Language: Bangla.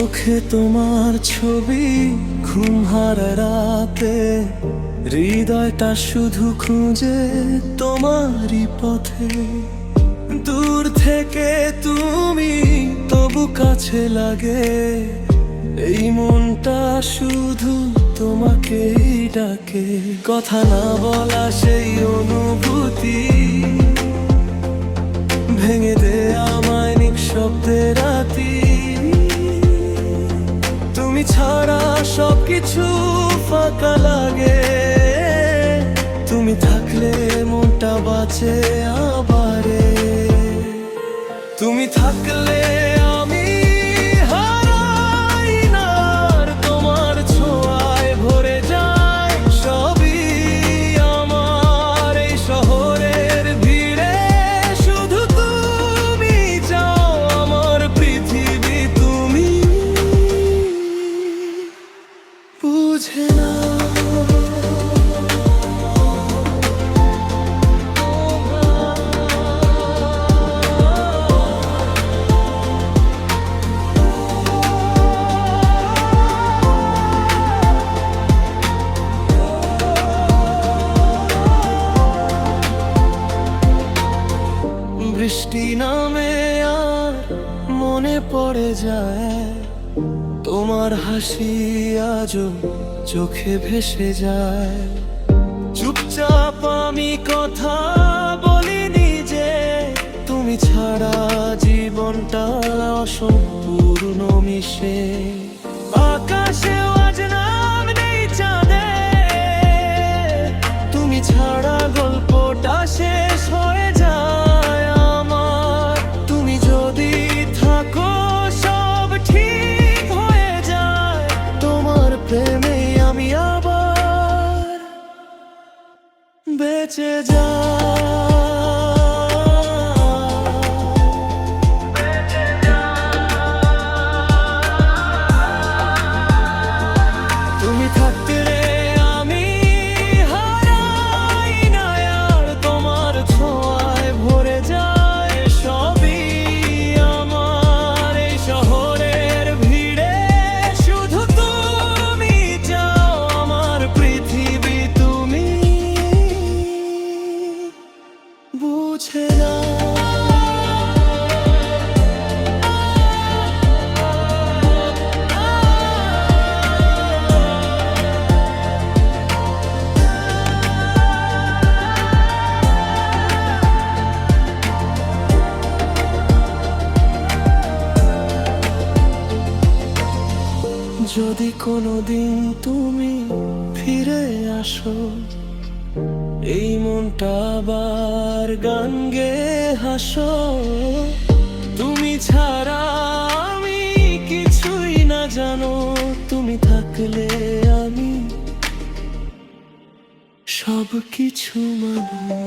চোখে তোমার ছবি, ঘুম হারায় রাতে, হৃদয়টা শুধু খুঁজে তোমারই পথে। দূর থেকে তুমি তবু কাছে লাগে, এই মনটা শুধু তোমাকেই ডাকে। কথা না বলা সেই অনুভূতি ভেঙে দে আমায় নিঃশব্দে রাতি। তুমি ছাড়া সবকিছু ফাঁকা লাগে, তুমি থাকলে মনটা বাঁচে আবারে। তুমি থাকলে আমি হারাই না, আর তোমার ছোঁয়ায় ভরে যায় সবই আমার। এই শহরের ভিড়ে শুধু তুমি যাও আমার পৃথিবী, তুমি বুঝে না। বৃষ্টি নামে আর মনে পড়ে যায় তোমার হাসি, আজও চোখে ভেসে যায়। চুপচাপ আমি কথা বলিনি যে তুমি ছাড়া জীবনটা অসম্পূর্ণ মিশে। আকাশেও আজ নাম নেই চাঁদে, তুমি ছাড়া গল্পটা শেষ হয়ে যায় আমার। তুমি যদি থাকো সব ঠিক হয়ে যায়, তোমার প্রেমে আমি আবার বেঁচে যাই। তুমি থাকলে আমি হারাই না, আর তোমার ছোঁয়ায় ভরে যায় সবই আমার। এই শহরের ভিড়ে শুধু তুমি যাও আমার পৃথিবী, তুমি বুঝে না। যদি কোনোদিন তুমি ফিরে আসো, এই মনটা আবার গান গেয়ে হাসো। তুমি ছাড়া আমি কিছুই না জানো, তুমি থাকলে আমি সব কিছু মানো।